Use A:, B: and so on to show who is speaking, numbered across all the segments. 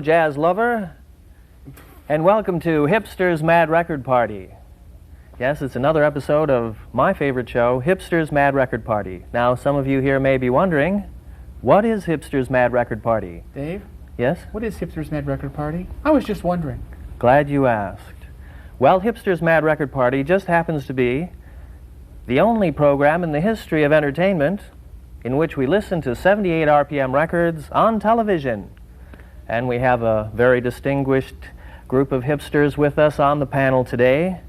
A: jazz lover, and welcome to Hipster's Mad Record Party. Yes, it's another episode of my favorite show, Hipster's Mad Record Party. Now, some of you here may be wondering, what is Hipster's Mad Record Party?
B: Dave?
A: Yes?
B: What is Hipster's Mad Record Party? I was just wondering.
A: Glad you asked. Well, Hipster's Mad Record Party just happens to be the only program in the history of entertainment in which we listen to 78 RPM records on television. And we have a very distinguished group of hipsters with us on the panel today.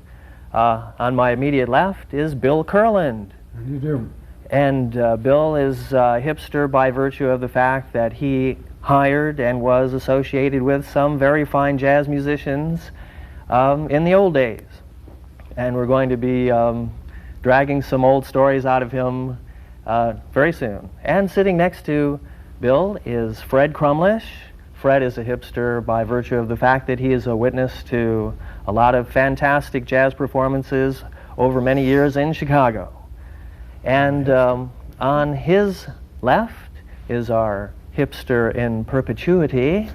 A: On my immediate left is Bill Kurland.
C: How do you do?
A: And Bill is a hipster by virtue of the fact that he hired and was associated with some very fine jazz musicians in the old days. And we're going to be dragging some old stories out of him very soon. And sitting next to Bill is Fred Crumlish. Fred is a hipster by virtue of the fact that he is a witness to a lot of fantastic jazz performances over many years in Chicago. And on his left is our hipster in perpetuity,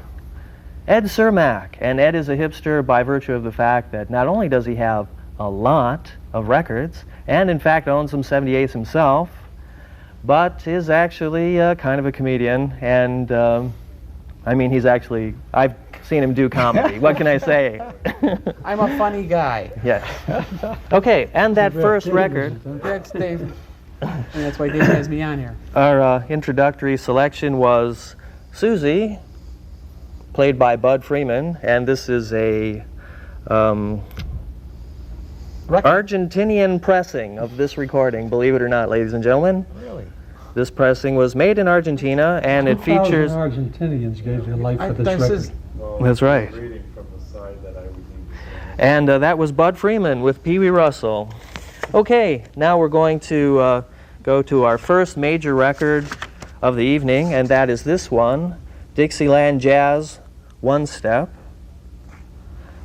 A: Ed Cermak. And Ed is a hipster by virtue of the fact that not only does he have a lot of records, and in fact owns some 78s himself, but is actually kind of a comedian. And I mean, I've seen him do comedy. What can I say?
B: I'm a funny guy.
A: Yes. Okay, and that first record.
B: That's Dave. And that's why Dave has me on here.
A: Our introductory selection was Susie, played by Bud Freeman, and this is a Argentinian pressing of this recording, believe it or not, ladies and gentlemen.
C: Really?
A: This pressing was made in Argentina, and it features...
C: Argentinians gave their life for this record.
A: That's right.
D: Reading from the side that I would need to say.
A: And that was Bud Freeman with Pee Wee Russell. Okay, now we're going to go to our first major record of the evening, and that is this one, Dixieland Jazz One Step,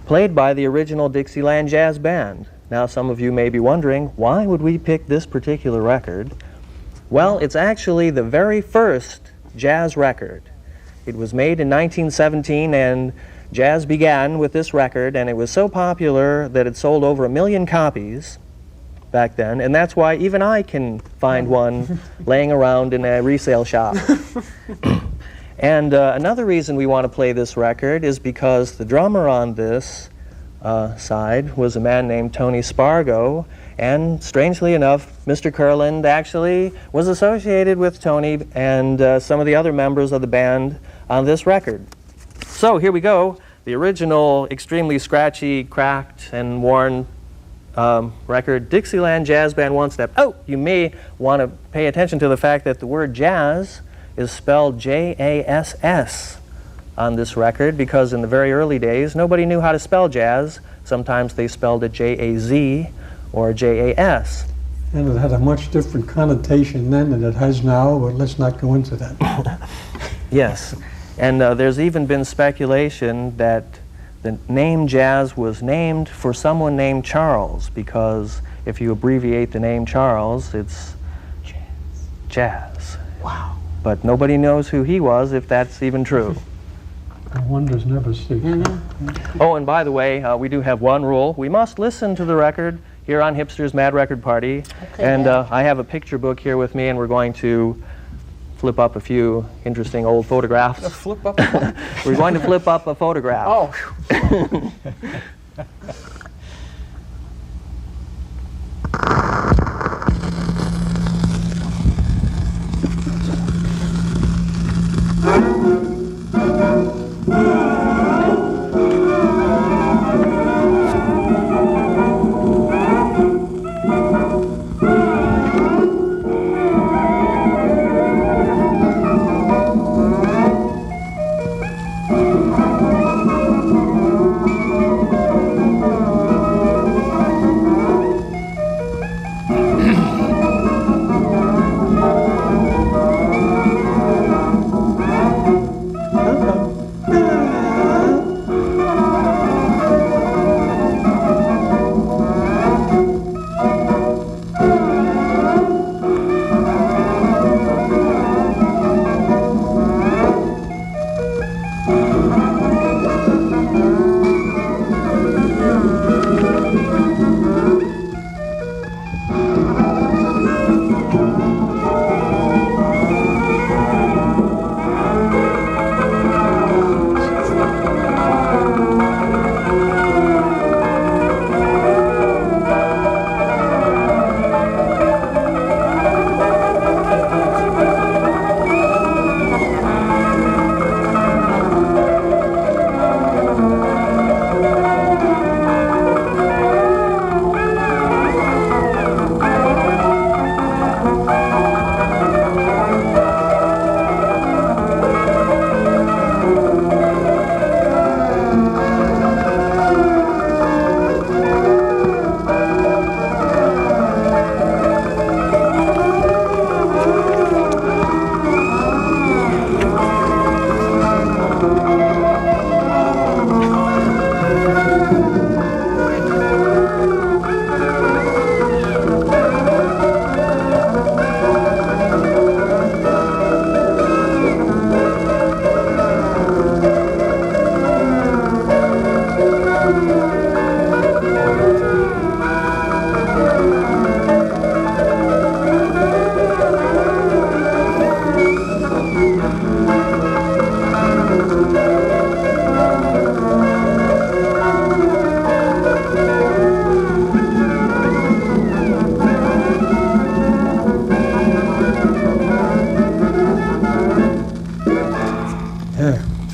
A: played by the original Dixieland Jazz Band. Now, some of you may be wondering, why would we pick this particular record? Well, it's actually the very first jazz record. It was made in 1917, and jazz began with this record, and it was so popular that it sold over 1 million copies back then, and that's why even I can find one laying around in a resale shop. And another reason we want to play this record is because the drummer on this side was a man named Tony Spargo, and strangely enough, Mr. Kurland actually was associated with Tony and some of the other members of the band on this record. So here we go, the original extremely scratchy, cracked, and worn record, Dixieland Jazz Band One Step. Oh, you may want to pay attention to the fact that the word jazz is spelled J-A-S-S on this record, because in the very early days, nobody knew how to spell jazz. Sometimes they spelled it J-A-Z or J-A-S.
C: And it had a much different connotation then than it has now, but let's not go into that.
A: Yes, and there's even been speculation that the name jazz was named for someone named Charles, because if you abbreviate the name Charles, it's jazz.
B: Wow.
A: But nobody knows who he was, if that's even true.
C: The wonders never cease.
A: Oh, and by the way, we do have one rule. We must listen to the record here on Hipster's Mad Record Party.
B: Okay,
A: And I have a picture book here with me, and we're going to flip up a few interesting old photographs.
B: Flip up.
A: We're going to flip up a photograph.
B: Oh.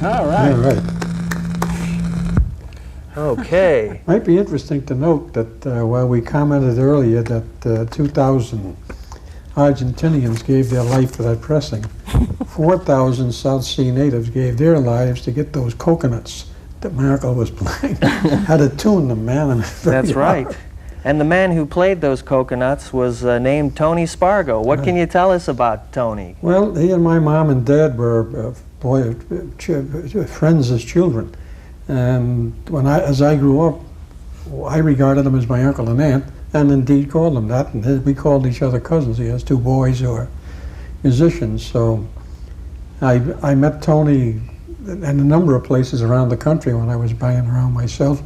B: All
C: All
B: right.
C: right.
A: Okay.
C: Might be interesting to note that while we commented earlier that 2,000 Argentinians gave their life for that pressing, 4,000 South Sea natives gave their lives to get those coconuts that Miracle was playing. Had to tune them, man. and
A: That's right. And the man who played those coconuts was named Tony Spargo. What can you tell us about Tony?
C: Well, he and my mom and dad were friends as children. And as I grew up, I regarded them as my uncle and aunt, and indeed called them that. And we called each other cousins. He has two boys who are musicians. So I met Tony in a number of places around the country when I was banging around myself.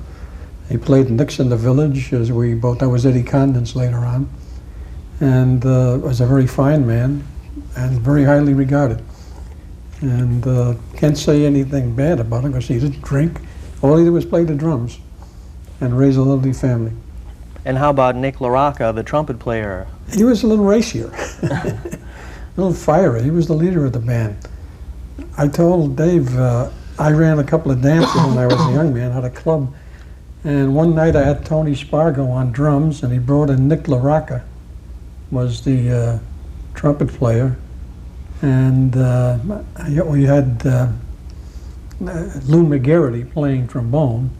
C: He played Nick's in the Village, as we both, I was Eddie Condon's later on, and was a very fine man and very highly regarded. And can't say anything bad about him because he didn't drink. All he did was play the drums and raise a lovely family.
A: And how about Nick LaRocca, the trumpet player?
C: He was a little racier, a little fiery. He was the leader of the band. I told Dave, I ran a couple of dances when I was a young man at a club. And one night I had Tony Spargo on drums, and he brought in Nick LaRocca, was the trumpet player. And we had Lou McGarity playing trombone.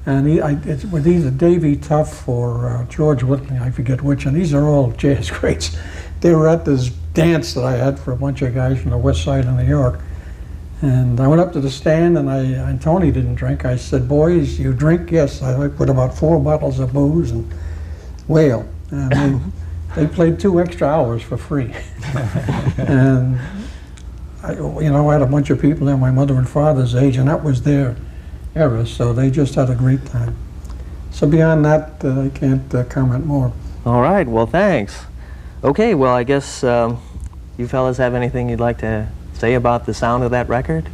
C: And it was either Davy Tuff or George Whitley, I forget which, and these are all jazz greats. They were at this dance that I had for a bunch of guys from the west side of New York. And I went up to the stand, and Tony didn't drink. I said, "Boys, you drink?" "Yes." I put about 4 bottles of booze and wail. And they played 2 extra hours for free. And I had a bunch of people there, my mother and father's age, and that was their era, so they just had a great time. So beyond that, I can't comment more.
A: All right, well, thanks. Okay, well, I guess you fellas have anything you'd like to say about the sound of that record?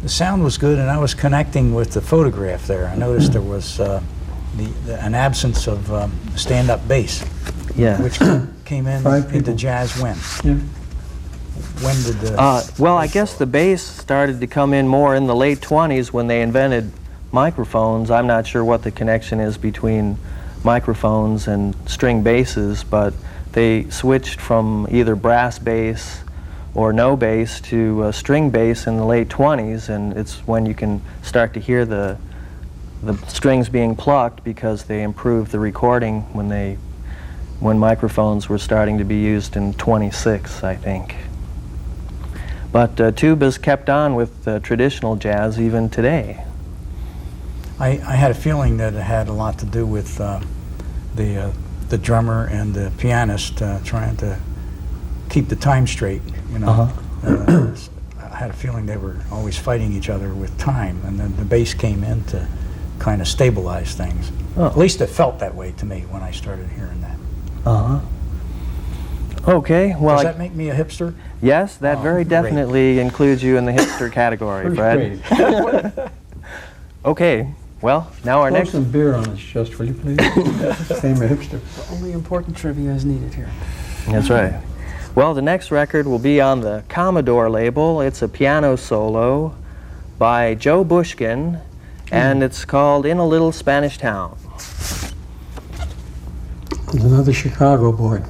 E: The sound was good, and I was connecting with the photograph there. I noticed there was an absence of stand-up bass,
A: Yeah.
E: which came in
C: 5
E: into
C: people.
E: jazz when?
C: Yeah.
E: When did the...
A: Well, I guess the bass started to come in more in the late 20s when they invented microphones. I'm not sure what the connection is between microphones and string basses, but they switched from either brass bass or no bass to string bass in the late 20s, and it's when you can start to hear the strings being plucked because they improved the recording when microphones were starting to be used in 26, I think. But tuba's kept on with traditional jazz even today.
E: I had a feeling that it had a lot to do with the drummer and the pianist trying to keep the time straight, you know. I had a feeling they were always fighting each other with time, and then the bass came in to kind of stabilize things.
A: Oh.
E: At least it felt that way to me when I started hearing that.
A: Okay, well,
E: Does that make me a hipster?
A: yes, that very
E: great.
A: definitely includes you in the hipster category, Fred. Okay, well, now our
C: Pour
A: next...
C: some beer on his chest, will you please? Became a hipster.
B: Only important trivia is needed here.
A: That's right. Well, the next record will be on the Commodore label. It's a piano solo by Joe Bushkin, and it's called In a Little Spanish Town.
C: There's another Chicago boy.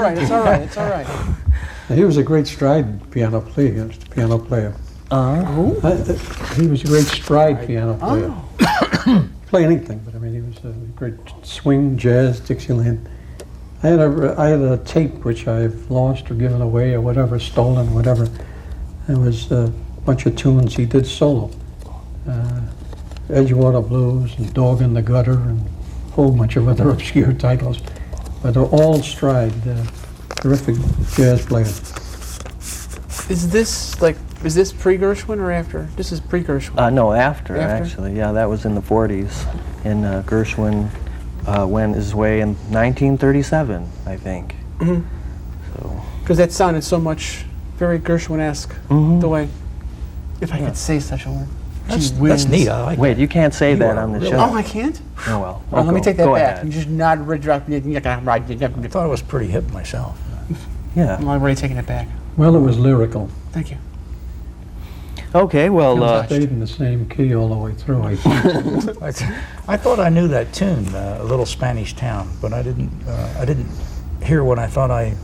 B: right. It's all right. It's all right.
C: He was a great stride piano player. He was a great stride piano player. Play anything, but I mean, he was a great swing, jazz, Dixieland. I had a tape which I've lost or given away or whatever, stolen, whatever. It was a bunch of tunes he did solo. Edgewater Blues and Dog in the Gutter and a whole bunch of other obscure titles. But they're all stride, terrific jazz player.
B: Is this pre-Gershwin or after? This is pre-Gershwin.
A: No, after,
B: After?
A: actually. Yeah, that was in the 40s. And Gershwin went his way in 1937, I think.
B: Mm-hmm.
A: So,
B: Because that sounded so much very Gershwin-esque, the way, if I could say such a word.
E: That's neat. I like
A: wait, you can't say that on the
E: really-
A: show.
B: Oh, I can't?
A: Oh, well.
B: Well, let me take that
A: Go
B: back.
A: ahead.
B: You just nod, drop.
E: I thought I was pretty hip myself.
A: Yeah.
B: I'm already taking it back.
C: Well, it was lyrical.
B: Thank you.
A: Okay, well,
C: Stayed in the same key all the way through, I think.
E: I thought I knew that tune, A Little Spanish Town, but I didn't hear what I thought I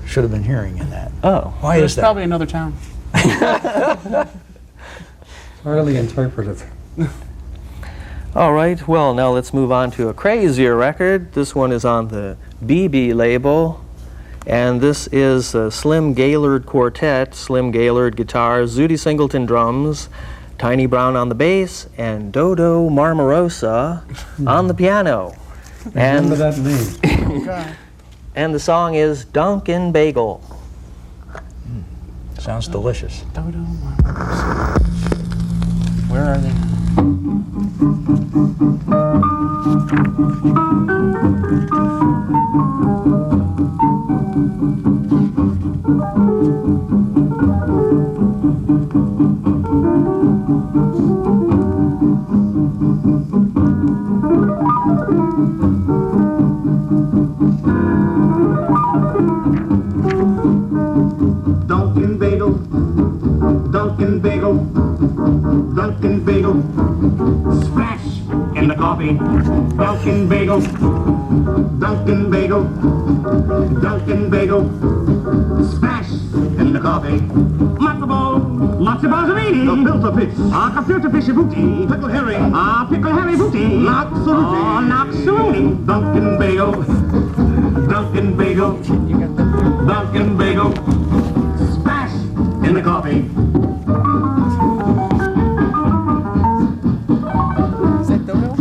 E: should have been hearing in that.
A: oh.
E: Why
B: There's
E: is that?
B: probably another town.
C: Highly interpretive.
A: All right, well, now let's move on to a crazier record. This one is on the BB label, and this is Slim Gaylord Quartet, Slim Gaylord guitars, Zooty Singleton drums, Tiny Brown on the bass, and Dodo Marmarosa on the piano.
C: Remember
A: And,
C: that name.
B: God.
A: and the song is Dunkin' Bagel.
E: Sounds delicious.
B: Dodo Marmarosa. Where are they?
F: Dunkin' Bagel, Dunkin' Bagel, Dunkin' Bagel, splash in the coffee. Dunkin' Bagel, Dunkin' Bagel, Dunkin' Bagel, splash in the coffee. Matzo ball, matzo balzamini, the filter fish, computer fishy booty, pickle herring, pickle herring booty, noxarooty, Dunkin' Bagel, Dunkin' Bagel, Dunkin' Bagel, splash in the coffee.
B: Is that Dodo?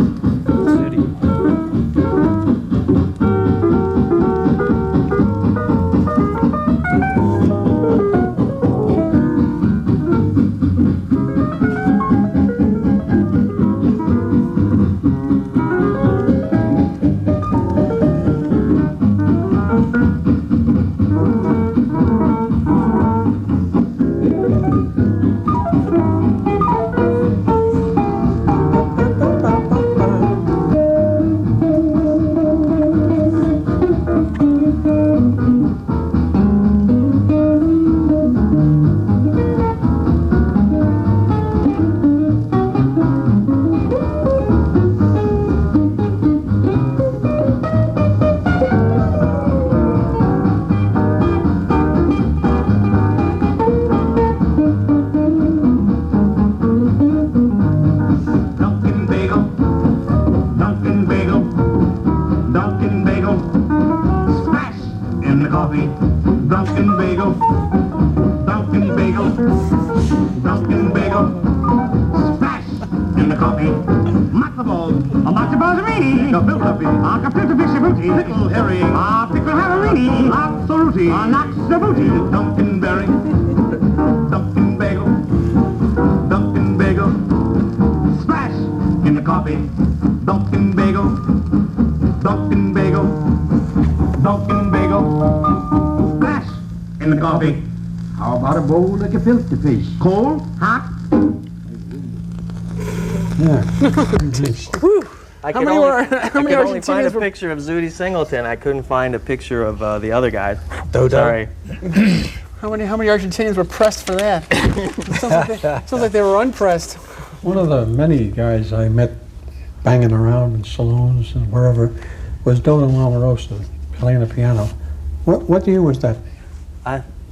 F: Dunkin' Bagel, Dunkin' Bagel, Dunkin' Bagel, splash in the coffee. Dunkin' Bagel, Dunkin' Bagel, Dunkin' Bagel, splash in the coffee. Matzo ball, a matzo balzamini, a filter fish, a computer fishy booty, pickle herring, a pickle herring, noxarooty, a noxabooty, Dunkin' berry, Dunkin' Bagel, Dunkin' Bagel, splash in the coffee. Dunkin' Bagel, Dunkin' Bagel, Dunkin' Bagel, splash in the coffee. How about a bowl of gefilte fish? Cold, hot?
C: Yeah.
A: I
B: How many
A: only
B: Argentinians
A: find a
B: were-
A: picture of Zooty Singleton. I couldn't find a picture of the other guys.
E: Dodo.
A: Sorry.
B: How many Argentinians were pressed for that? Sounds like they were unpressed.
C: One of the many guys I met banging around in saloons and wherever was Dodo Marmarosa playing the piano. What year was that?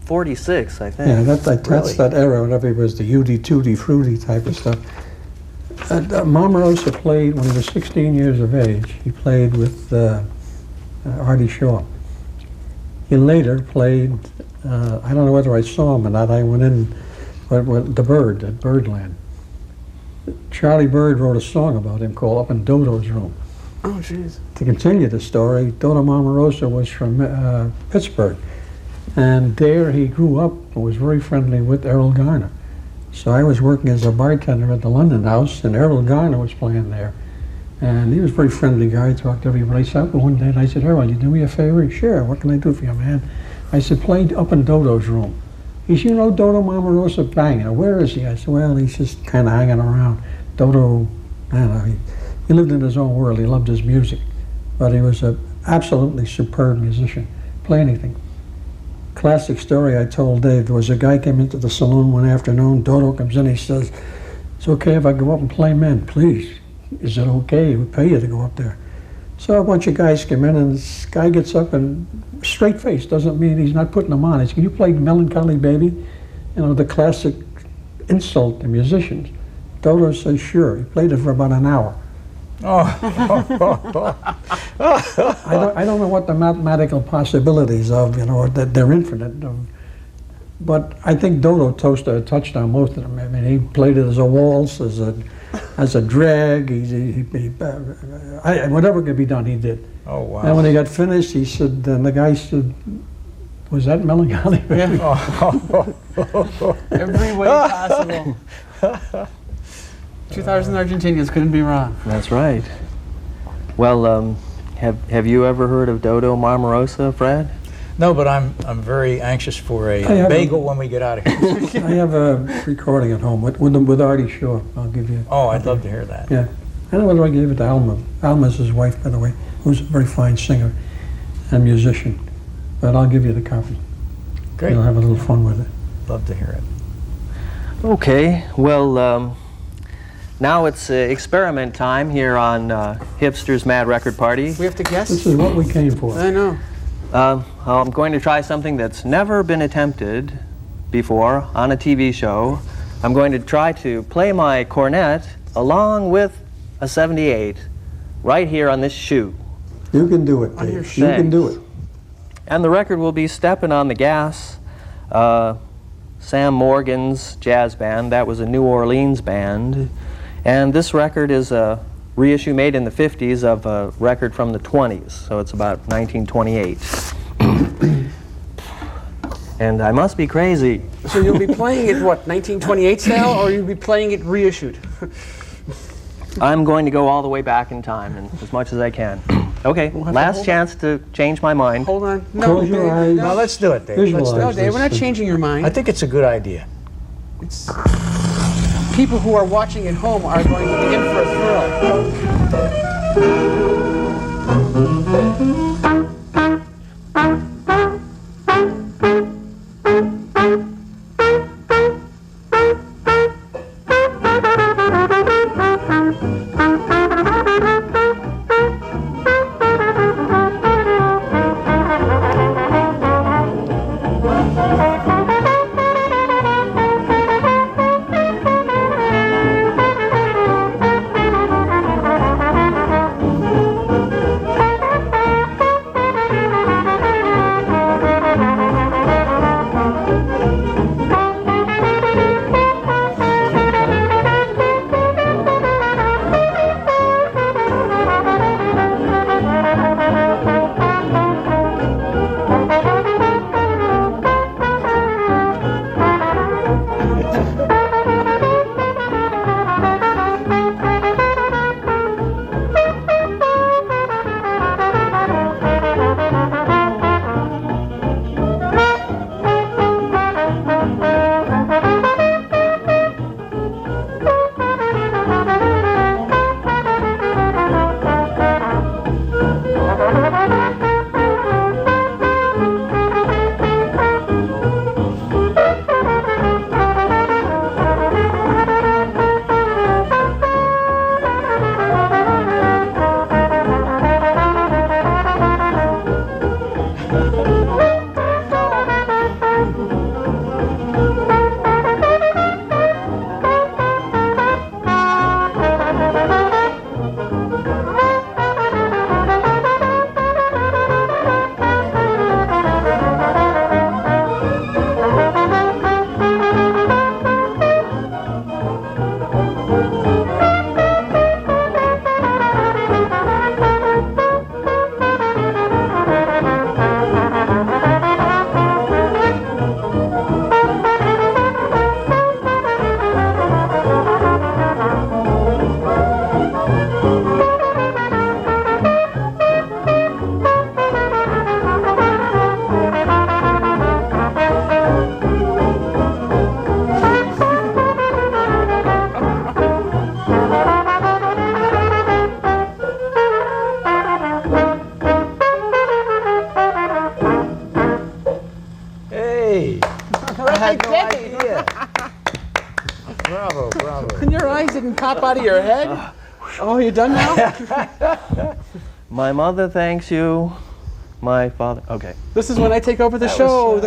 A: 46, I think.
C: Yeah, that's
E: Really?
C: that era when everybody was the Udi Tutti Frutti type of stuff. Marmarosa played when he was 16 years of age. He played with Artie Shaw. He later played, I don't know whether I saw him or not, I went in with the Bird at Birdland. Charlie Bird wrote a song about him called Up in Dodo's Room.
B: Oh, jeez.
C: To continue the story, Dodo Marmarosa was from Pittsburgh. And there he grew up and was very friendly with Errol Garner. So I was working as a bartender at the London House, and Errol Garner was playing there. And he was a very friendly guy, he talked to everybody. So one day I said, Errol, you do me a favor? Sure, what can I do for you, man? I said, play Up in Dodo's Room. He said, you know Dodo Marmarosa? Bang, where is he? I said, well, he's just kind of hanging around. Dodo, I don't know, he lived in his own world, he loved his music. But he was an absolutely superb musician, play anything. Classic story I told Dave, there was a guy came into the saloon one afternoon, Dodo comes in, he says, it's okay if I go up and play men, please. Is it okay? We pay you to go up there. So a bunch of guys come in and this guy gets up and straight face, doesn't mean he's not putting them on. He says, can you play Melancholy Baby? You know, the classic insult to musicians. Dodo says, sure. He played it for about an hour. I don't know what the mathematical possibilities of, you know, that they're infinite. But I think Dodo touched on most of them. I mean, he played it as a waltz, as a drag. Whatever could be done, he did.
E: Oh, wow.
C: And when he got finished, he said, and the guy said, was that Melancholy Baby?
B: Every way possible. 2,000 Argentinians couldn't be wrong.
A: That's right. Well, have you ever heard of Dodo Marmarosa, Fred?
E: No, but I'm very anxious for a
C: I have
E: bagel when we get out of here.
C: I have a recording at home with Artie Shaw. I'll give you.
E: Oh, I'd love to hear that.
C: Yeah. I don't know whether I gave it to Alma. Alma's his wife, by the way, who's a very fine singer and musician. But I'll give you the copy.
E: Great.
C: You'll have a little fun with it.
E: Love to hear it.
A: Okay, well, now it's experiment time here on Hipster's Mad Record Party.
B: We have to guess?
C: This is what we came for.
B: I know.
A: I'm going to try something that's never been attempted before on a TV show. I'm going to try to play my cornet along with a 78 right here on this shoe.
C: You can do it,
B: On your
C: Dave. You can do it.
A: And the record will be Steppin' on the Gas, Sam Morgan's jazz band. That was a New Orleans band. And this record is a reissue made in the 50s of a record from the 20s, so it's about 1928. And I must be crazy.
B: So you'll be playing it, what, 1928 style, or you'll be playing it reissued?
A: I'm going to go all the way back in time, and as much as I can. Okay,
B: We'll have to
A: last
B: hold
A: chance to change my mind.
B: Hold on. No,
C: Close your
B: Dave,
C: eyes.
E: No,
B: no,
E: let's do it, Dave.
C: Visualize.
E: Let's do
B: no,
E: it.
B: Dave, we're not
C: this.
B: changing your mind.
E: I think it's a good idea.
B: It's people who are watching at home are going to be in for a thrill.
E: Bravo, bravo.
B: And your eyes didn't pop out of your head? Oh, you done now?
A: My mother thanks you. My father. Okay.
B: This is when I take over the show.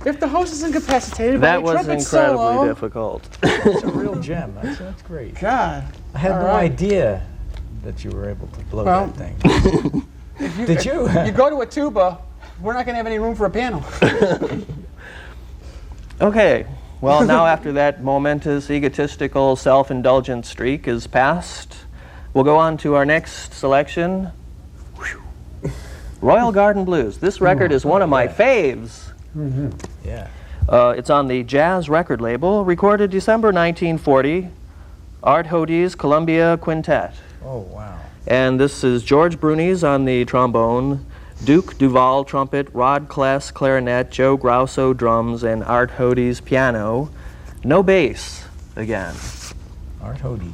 B: If the host is incapacitated by
A: That
B: a
A: was
B: trumpet
A: incredibly
B: solo.
A: difficult.
E: It's a real gem. That's great.
B: God.
E: I had
B: All
E: no
B: right.
E: idea that you were able to blow
B: Well,
E: that thing. Did you?
B: You go to a tuba, we're not going to have any room for a piano.
A: Okay. Well, now after that momentous, egotistical, self-indulgent streak is past, we'll go on to our next selection. Royal Garden Blues. This record is one of my faves.
E: Yeah.
A: It's on the Jazz record label, recorded December 1940, Art Hode's Columbia Quintet.
E: Oh, wow.
A: And this is George Bruni's on the trombone, Duke Duval trumpet, Rod Kless clarinet, Joe Grosso drums, and Art Hode's piano. No bass again.
E: Art Hode.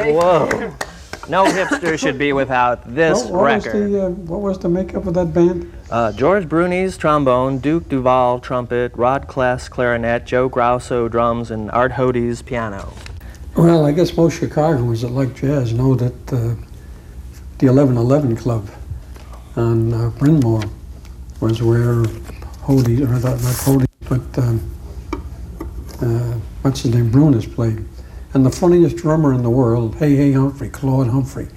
A: Whoa. No hipster should be without this record.
C: What was the makeup of that band?
A: George Bruni's trombone, Duke Duval trumpet, Rod Kless clarinet, Joe Grosso drums, and Art Hode's piano.
C: Well, I guess most Chicagoans that like jazz know that the 1111 Club on Bryn Mawr was where Hode, or not Hode, but what's his name, Brunis played. And the funniest drummer in the world, Hey Humphrey, Claude Humphrey.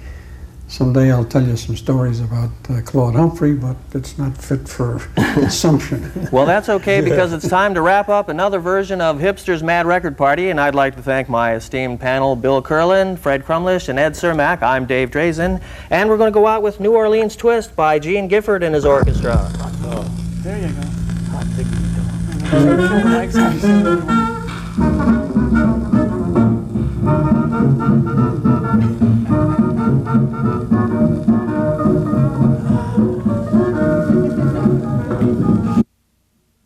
C: Someday I'll tell you some stories about Claude Humphrey, but it's not fit for assumption.
A: Well, that's okay, because it's time to wrap up another version of Hipster's Mad Record Party, and I'd like to thank my esteemed panel, Bill Curlin, Fred Crumlish, and Ed Cermak. I'm Dave Drazin, and we're going to go out with New Orleans Twist by Gene Gifford and his orchestra.
B: There you go.
E: Hot diggity dog.